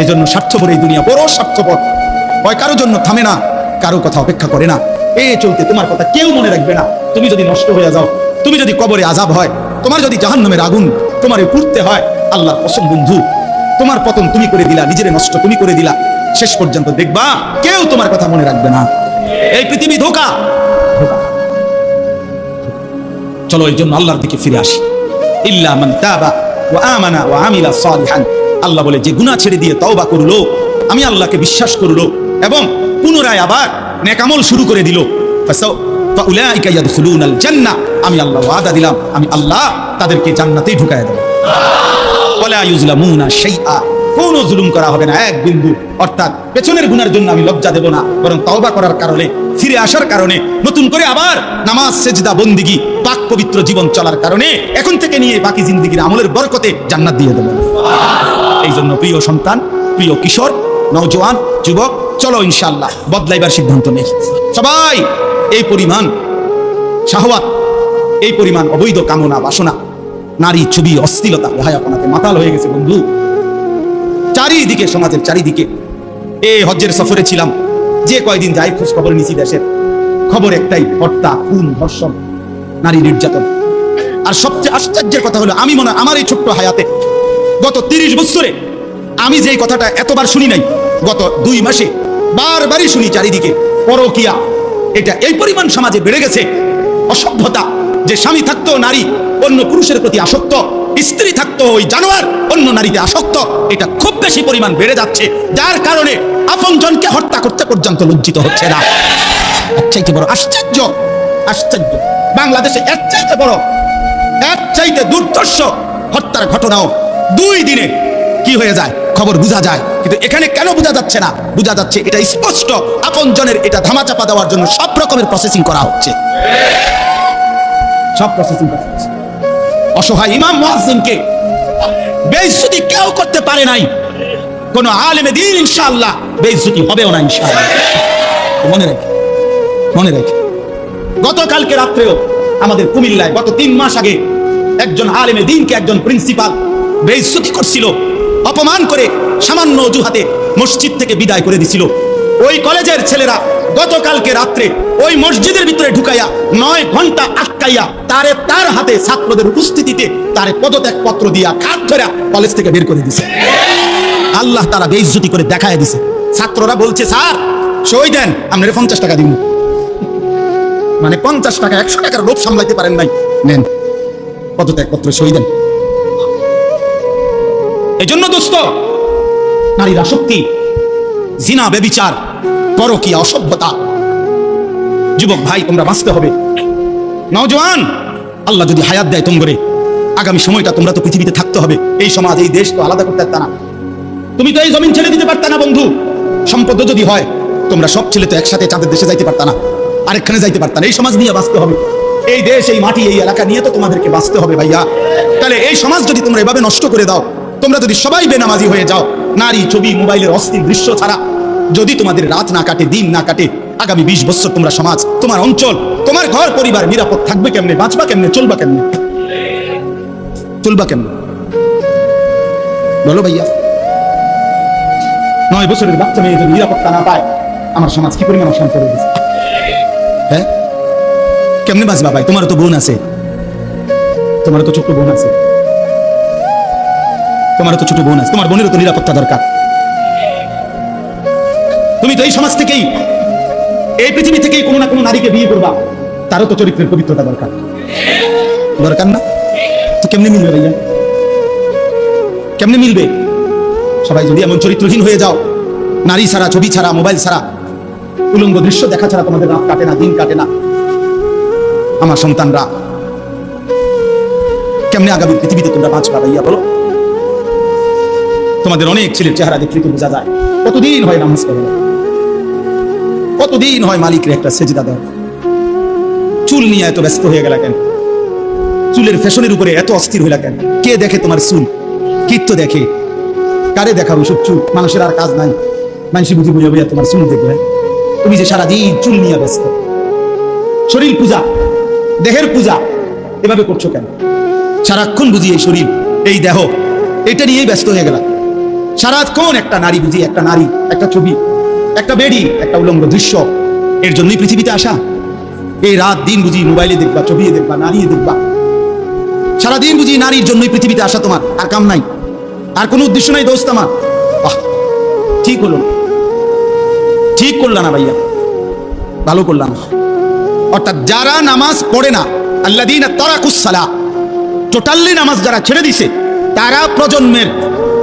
এই জন্য স্বার্থপর এই দুনিয়া, বড় স্বার্থপর। হয় কারোর জন্য থামে না, কারো কথা অপেক্ষা করে না। চলতে তোমার কথা কেউ মনে রাখবে না। তুমি যদি নষ্ট হয়ে যাও, তুমি যদি কবরে আযাব হয়, তোমার যদি জাহান্নামের আগুন তোমারে পুড়তে হয়, আল্লাহর কসম বন্ধু, তোমার পতন তুমি করে দিলা, নিজের নষ্ট তুমি করে দিলা। শেষ পর্যন্ত দেখবা কেউ তোমার কথা মনে রাখবে না। এই পৃথিবী ধোঁকা। চলো এই জন্য আল্লাহর দিকে ফিরে আসি। ইল্লা মান তাবা ওয়া আমানা ওয়া আমিলা সালিহান। আল্লাহ বলে, যে গুনাহ ছেড়ে দিয়ে তওবা করলো, আমি আল্লাহকে বিশ্বাস করলো এবং পুনরায় আবার নেক আমল শুরু করে দিল, ফাউলাইকা ইয়াদখুলুনাল জান্নাহ, আমি আল্লাহ ওয়াদা দিলাম, আমি আল্লাহ তাদেরকে জান্নাতেই ঢুকায় দেব। ওয়ালা ইউজলামুনা শাইআ, কোনো জুলুম করা হবে না এক বিন্দু। অর্থাৎ পেছনের গুনার জন্য আমি লজ্জা দেব না, বরং তওবা করার কারণে, ফিরে আসার কারণে, নতুন করে আবার নামাজ সেজদা বন্দিগি পাক পবিত্র জীবন চলার কারণে এখন থেকে নিয়ে বাকি জিন্দেগির আমলের বরকতে জান্নাত দিয়ে দেব। এই জন্য প্রিয় সন্তান, প্রিয় কিশোর, নওজোয়ান, যুবক, চলো ইনশাআল্লাহ বদলাইবার সিদ্ধান্ত নেই। সবাই এই পরিমাণ শাহওয়াত, এই পরিমাণ অবৈধ কামনা বাসনা, নারী ছবি, অশ্লীলতা, বেহায়াপনাতে মাতাল হয়ে গেছে বন্ধু চারিদিকে, সমাজের চারিদিকে। এই হজ্জের সফরে ছিলাম, যে কয়দিন যাই খোঁজ খবর নিছি দেশের, খবর একটাই, হত্যা, খুন, ধর্ষণ, নারী নির্যাতন। আর সবচেয়ে আশ্চর্যের কথা হলো, আমি মনে হয় আমার এই ছোট্ট হায়াতে গত 30 বছরে আমি যে কথাটা এতবার শুনি নাই, গত 2 মাসে বারবারই শুনি চারিদিকে পরকিয়া। এটা এই পরিমাণ সমাজে বেড়ে গেছে, অসভ্যতা, যে স্বামী থাকতো নারী অন্য পুরুষের প্রতি আসক্ত, স্ত্রী থাকতো ওই জানোয়ার অন্য নারীতে আসক্ত। এটা খুব বেশি পরিমাণ বেড়ে যাচ্ছে, যার কারণে আপনজনকে হত্যা করতে পর্যন্ত লজ্জিত হচ্ছে না। এর চাইতে বড় আশ্চর্য, আশ্চর্য বাংলাদেশে এর চাইতে বড়, এর চাইতে দুর্ধর্ষ হত্যার ঘটনাও 2 দিনে কি হয়ে যায় খবর বোঝা যায়। কিন্তু এখানে কেন বোঝা যাচ্ছে না? বোঝা যাচ্ছে এটা স্পষ্ট, আপনজনের এটা ধামাচাপা দেওয়ার জন্য সব রকমের প্রসেসিং করা হচ্ছে, সব প্রসেসিং করা হচ্ছে। অসহায় ইমাম মুয়াজ্জিনকে বেইজ্জতি কেউ করতে পারে নাই, কোন আলেমে দ্বীন ইনশাআল্লাহ বেইজ্জতি হবেও না ইনশাআল্লাহ। মনে রেখে, মনে রেখে, গতকালকে রাত্রেও আমাদের কুমিল্লায় গত 3 মাস আগে একজন আলেমে দ্বীনকে একজন প্রিন্সিপাল বেইজ্জতি করছিল, অপমান করে সামান্য অজুহাতে মসজিদ থেকে বিদায় করে দিছিল। ওই কলেজের ছেলেরা গতকালকে রাত্রে ওই মসজিদের ভিতরে ঢুকাইয়া 9 ঘন্টা আটকাইয়া তার হাতে ছাত্রদের উপস্থিতিতে তারে পদত্যাগ পত্র দিয়া কাঠ ধরে কলেজ থেকে বের করে দিছে। আল্লাহ তারা বেইজ্জতি করে দেখায় দিছে। ছাত্ররা বলছে, স্যার সই দেন, আপনারা 50 টাকা দিব। মানে 50 টাকা, 100 টাকার লোভ সামলাইতে পারেন নাই, নেন পদত্যাগ পত্র, সই দেন। এই জন্য দোস্ত, নারীর আসক্তি, জিনা, ব্যভিচার, পরকীয়া, অসভ্যতা, যুবক ভাই তোমরা বাঁচতে হবে। নওজোয়ান, আল্লাহ যদি হায়াত দেয় তোমরে, আগামী সময়টা তোমরা তো পৃথিবীতে থাকতে হবে। এই সমাজ, এই দেশ তো আলাদা করতে পারতা না, তুমি তো এই জমিন ছেড়ে দিতে পারতা না বন্ধু। সম্পদ যদি হয়, তোমরা সব ছেলে তো একসাথে চাঁদের দেশে যাইতে পারতা না, আরেকখানে যাইতে পারতা না। এই সমাজ নিয়ে বাঁচতে হবে, এই দেশ, এই মাটি, এই এলাকা নিয়ে তো তোমাদেরকে বাঁচতে হবে ভাইয়া। তাহলে এই সমাজ যদি তোমরা এভাবে নষ্ট করে দাও, তোমরা যদি সবাই বেনামাজি হয়ে যাও, নারী ছবি, মোবাইলের অস্থির দৃশ্য ছাড়া যদি তোমাদের রাত না কাটে, দিন না কাটে, আগামী 20 বছর তোমরা সমাজ, তোমার অঞ্চল, তোমার ঘর পরিবার নিরাপদ থাকবে কেমনে? বাঁচবা কেমনে? চলবা কেমনে? চলবা কেমনে বলো ভাইয়া? 9 বছরের বাচ্চা মেয়ে যদি নিরাপত্তা না পায়, আমার সমাজ কি পরিমাণ অশান্ত হয়ে গেছে। হ্যাঁ, কেমনে বাঁচবা ভাই? তোমারও তো বোন আছে, তোমারও তো ছোট্ট বোন আছে, তোমারও তো ছোট বোন আছে, তোমার বোনেরও তো নিরাপত্তা দরকার। তুমি তো এই সমাজ থেকেই, এই পৃথিবী থেকেই কোনো না কোনো নারীকে বিয়ে করবা, তারও তো চরিত্রের পবিত্রতা দরকার, দরকার না? তো কেমনে মিলবে ভাইয়া? কেমনে মিলবে? সবাই যদি এমন চরিত্রহীন হয়ে যাও, নারী ছাড়া, ছবি ছাড়া, মোবাইল ছাড়া, উলঙ্গ দৃশ্য দেখা ছাড়া তোমাদের রাত কাটে না, দিন কাটে না, আমার সন্তানরা কেমনে আগামী পৃথিবীতে তোমরা বাঁচবা ভাইয়া বলো? তোমাদের অনেক ছেলের চেহারা দেখলে তো বোঝা যায়, কতদিন হয় নামাজ পড়ে, কতদিন হয় মালিকের একটা সেজদা দেওয়া। চুল নিয়ে এত ব্যস্ত হয়ে গেল কেন? চুলের ফ্যাশনের উপরে এত অস্থির হইলা কেন? কে দেখে তোমার চুল? কীর্ত দেখে? কারে দেখাবো সব চুল? মানুষের আর কাজ নাই, মানুষই বুঝি বুঝে বুঝে তোমার চুল দেখবে। তুমি যে সারাদিন চুল নিয়ে ব্যস্ত, শরীর পূজা, দেহের পূজা এভাবে করছো কেন? সারাক্ষণ বুঝি এই শরীর, এই দেহ, এটা নিয়েই ব্যস্ত হয়ে গেল। সারাক্ষণ একটা নারী বুঝি, একটা নারী, একটা ছবি, একটা বেডি, একটা উলঙ্গ দৃশ্য, এর জন্যই পৃথিবীতে আসা। এই রাত দিন বুঝি মোবাইলে দেখবা, ছবি দেখবা, নারী দেখবা, সারাদিন বুঝি নারীর জন্যই পৃথিবীতে আসা। তোমার আর কাম নাই, আর কোনো উদ্দেশ্য নাই দোস্ত আমার। ঠিক হলো না, ঠিক করলা না ভাইয়া, ভালো করলাম। অর্থাৎ যারা নামাজ পড়ে না, আল্লাযীনা তারাকুস সালাহ, টোটালি নামাজ যারা ছেড়ে দিছে, তারা প্রজন্মের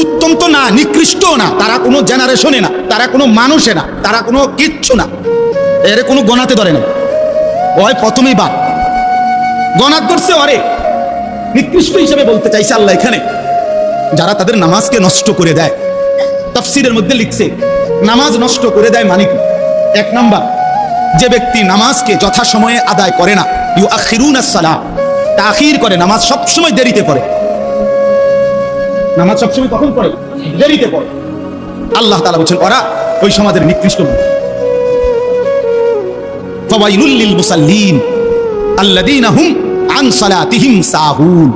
উত্তম তো না, নিকৃষ্টও না, তারা কোনো জেনারেশনে না, তারা কোনো মানুষে না, তারা কোনো কিচ্ছু না, এর কোনো গণাতে ধরে না। ওই প্রথমেই বাদ গণাত ধরছে, অরে নিকৃষ্ট হিসেবে বলতে চাইছে আল্লাহ এখানে যারা তাদের নামাজকে নষ্ট করে দেয়। তাফসীরের মধ্যে লিখছে নামাজ নষ্ট করে দেয় মানে কি? এক নাম্বার, যে ব্যক্তি নামাজকে যথাসময়ে আদায় করে না, ইউআখিরুনাস সালাহ, তাখির করে, নামাজ সবসময় দেরিতে পড়ে। নামাজ সবসময় কখন পড়ে? দেরিতে পড়ে। আল্লাহ তাআলা বলেন ওরা ওই সমাজের নিকৃষ্ট মানুষ। ফাওয়াইলুল লিল মুসাল্লিন আল্লাযীনা হুম আন সালাতিহিম সাহুন।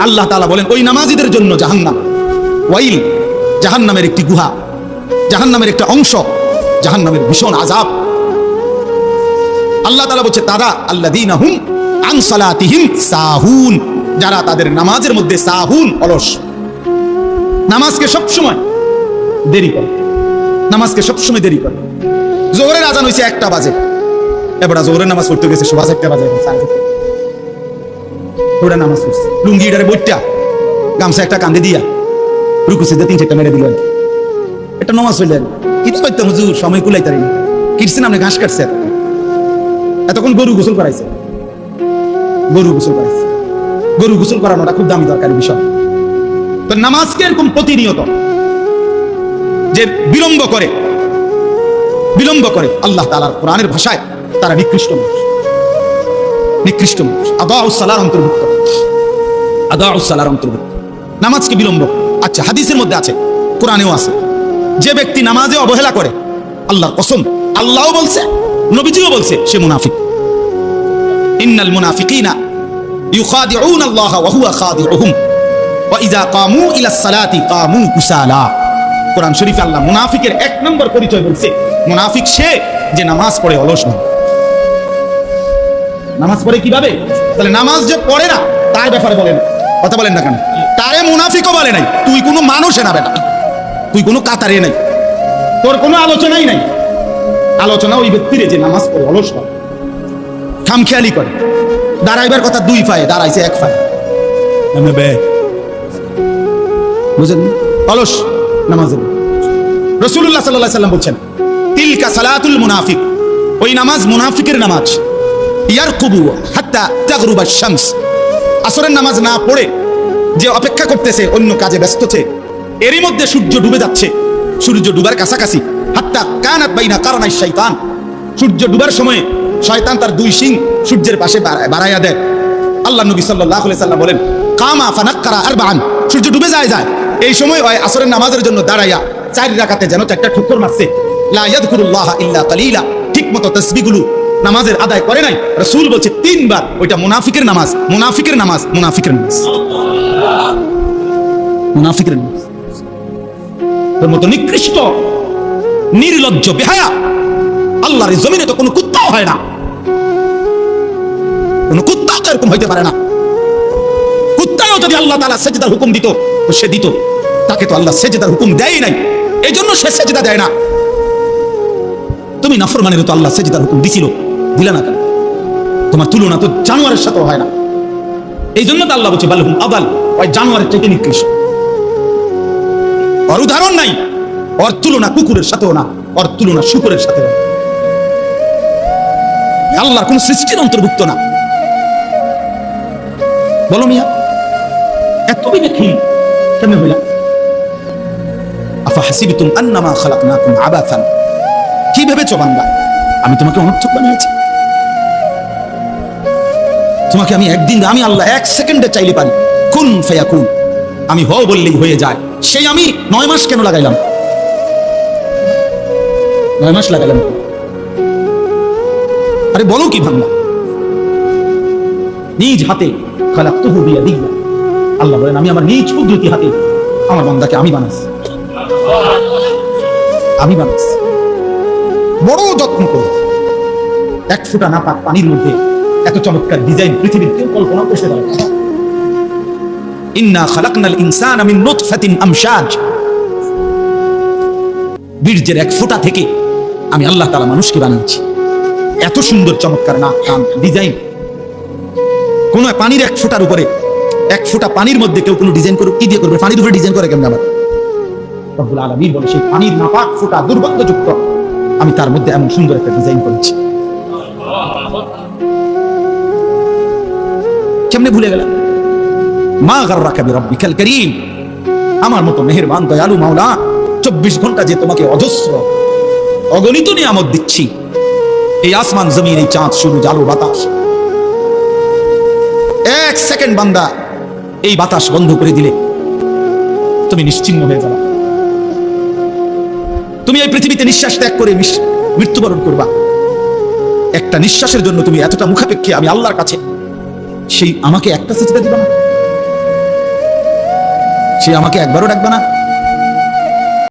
আল্লাহ তাআলা বলেন ওই নামাজীদের জন্য জাহান্নাম। ওয়াইল জাহান্নামের একটি গুহা, জাহান্নামের একটা অংশ, জাহান্নামের ভীষণ আযাব। আল্লাহ তাআলা বলছে তারা আল্লাযীনা হুম আন সালাতিহিম সাহুন, যারা তাদের নামাজের মধ্যে সাহুন, অলস, নামাজকে সবসময় দেরি করে, নামাজকে সবসময় দেরি করে। জোহরের আজান হইছে 1টা বাজে, এবার জোহরের নামাজ পড়তে গেছে সবাই 1টা বাজে, ওরা নামাজ পড়ছে লুঙ্গিটারে বইটা গামছা একটা কান্দে দিয়া রুকুছে যে 3-4টা মেরে দিল। এটা নামাজ হইলেন কিন্তু করতাম হুজুর, সময় কুলাইতারি না। কিরছেন আপনি? ঘাস কাটছে, এতক্ষণ গরু গোসল করাইছে, গরু গোসল করাইছে। গরু গোসল করানোটা খুব দামি দরকারি বিষয়। তো নামাজকে এরকম প্রতিনিয়ত যে বিলম্ব করে, বিলম্ব করে, আল্লাহ তাআলার কোরআনের ভাষায় তারা নিকৃষ্ট মানুষ, নিকৃষ্ট মানুষ। আদাউস সালার অন্তর্ভুক্ত, আদাউস সালার অন্তর্ভুক্ত নামাজকে বিলম্ব। আচ্ছা, হাদিসের মধ্যে আছে, কোরআনেও আছে, যে ব্যক্তি নামাজে অবহেলা করে, আল্লাহর কসম, আল্লাহও বলছে, নবীজিও বলছে, সে মুনাফিক। ইন্নাল মুনাফিকিনা ইউখাদিউনা আল্লাহ ওয়া হুয়া খাদিউহুম ওয়া ইযা কামু ইলাস সালাতি কামু কুসালা। কোরআন শরীফে আল্লাহ মুনাফিকের 1 নম্বর পরিচয় বলছে, মুনাফিক সে যে নামাজ পড়ে অলস নয়। নামাজ পড়ে কিভাবে? তাহলে নামাজ যে পড়ে না তার ব্যাপারে বলেন, কথা বলেন না কেন? তারে মুনাফিকও বলে নাই। তুই কোনো মানুষে না বেটা, তুই কোনো কাতারে নাই, তোর কোনো আলোচনাই নাই। আলোচনা ওই ব্যক্তির যে নামাজ পড়ে অলস হয়, খামখেয়ালি করে, দাঁড়াইবার কথা 2 পায়ে, দাঁড়াইছে 1 পায়ে, বুঝেন? অলস নামাজে। রাসূলুল্লাহ সাল্লাল্লাহু আলাইহি ওয়াসাল্লাম বলছেন তিলকা সালাতুল মুনাফিক, ওই নামাজ মুনাফিকের নামাজ। ইয়ারকুবু হাত্তা তাগরুবাশ শামস, আসরের নামাজ না পড়ে যে অপেক্ষা করতেছে, অন্য কাজে ব্যস্ত আছে, এরই মধ্যে সূর্য ডুবে যাচ্ছে, সূর্য ডুবার কাছাকাছি। হাত্তা কানাত বাইনা কারনাই শাইতান, সূর্য ডুবার সময় শয়তান তার 2 শিং সূর্যের পাশে বাড়াইয়া দেয়। আল্লাহ নবী সাল্লাল্লাহু আলাইহি ওয়াসাল্লাম বলেন কামা ফানাক্কারা আরবাআন, সূর্য ডুবে যায়, এই সময় ওই আসরের নামাজের জন্য দাঁড়াইয়া 4 রাকাতে যেন 4টা ঠুকর মারছে। লা ইয়াযকুরুল্লাহ ইল্লা কালিলা, ঠিকমতো তাসবিহগুলো নামাজের আদায় করে নাই। রাসূল বলছে 3 বার, ওইটা মুনাফিকের নামাজ, মুনাফিকের নামাজ, মুনাফিকের নামাজ, মুনাফিকের নামাজ। তোর মতো নিকৃষ্ট, নির্লজ্জ, বেহায়া আল্লাহর জমিনে তো কোনো কুত্তাও হয় না, কোনো কুত্তাও তো এরকম হইতে পারে না। কুত্তাও যদি আল্লাহ তাআলা সেজদার হুকুম দিত তো সে দিত, তাকে তো আল্লাহ সেজদার হুকুম দেয় নাই, এই জন্য সে সেজদা দেয় না। তুমি নাফরমানের তো আল্লাহ সেজদার হুকুম দিছিল, দিলা না কেন? তোমার তুলনা তো জানোয়ারের সাথে হয় না, এই জন্য তো আল্লাহ বলছে বালহুম আদাল, ওই জানোয়ারের চাইতে নিকৃষ্ট। ওর উদাহরণ নাই, ওর তুলনা কুকুরের সাথেও না, ওর তুলনা শুকরের সাথে না। আল্লাহর কোন সৃষ্টির অন্তর্ভুক্ত না। বলো মিয়া, এত বিবেকহীন কেমনে হইলা? আফা হাসিবতুম আন্নামা খালাকনাকুম আবাসান, কি ভেবেছো বান্দা আমি তোমাকে অনর্থক বানিয়েছি? তোমাকে আমি একদিন, আমি আল্লাহ 1 সেকেন্ডে চাইলে পারি, কুন ফায়াকুন, আমি হও বললেই হয়ে যায়। সেই আমি 9 মাস কেন লাগাইলাম? 9 মাস লাগাইলাম। আরে বলো কি বান্দা, নিজ হাতে খালাকতুহু বিয়াদিল্লাহ, আল্লাহ বলেন আমি আমার নিজ কুদরতি হাতে আমার বান্দাকে আমি বানাইছি। আমি বানাইছি, বড় যত্ন করে। এক ফোঁটা নাপাক পানির মধ্যে এত চমৎকার ডিজাইন পৃথিবীর কেউ কল্পনা করতে পারে না। ইন্না খালাকনাল ইনসানা মিন নুতফাতিন আমশাজ, বীর্যের এক ফোঁটা থেকে আমি আল্লাহ তাআলা মানুষকে বানিয়েছি। এত সুন্দর চমৎকার নাক কান ডিজাইন। কোন পানির এক ফোঁটার উপরে, এক ফোঁটা পানির মধ্যে কেউ কোনো ডিজাইন করে কি দিয়ে করবে? পানির উপরে ডিজাইন করে কেমন? আবার রব্বুল আলামিন বলে সেই পানির নাপাক ফোঁটা দুর্গন্ধযুক্ত, আমি তার মধ্যে এমন সুন্দর একটা ডিজাইন করেছি। কেমনে ভুলে গেলাম? মা গাররাকা বিরাব্বিকাল কারীম, আমার মতো মেহেরবান দয়ালু মাওলা 24 ঘন্টা যে তোমাকে অজস্র অগণিত নিয়ামত দিচ্ছি, এই আসমান জমিন, এই চাঁদ সূর্য আলো বাতাস, এক সেকেন্ড বান্দা এই বাতাস বন্ধ করে দিলে তুমি নিশ্চিন্ন হয়ে যাবে। তুমি এই পৃথিবীতে নিঃশ্বাস ত্যাগ করে মৃত্যুবরণ করবা। একটা নিঃশ্বাসের জন্য তুমি এতটা মুখাপেক্ষী আমি আল্লাহর কাছে, সেই আমাকে একটা সিজদা দিবা না? সে আমাকে একবারও ডাকবা না?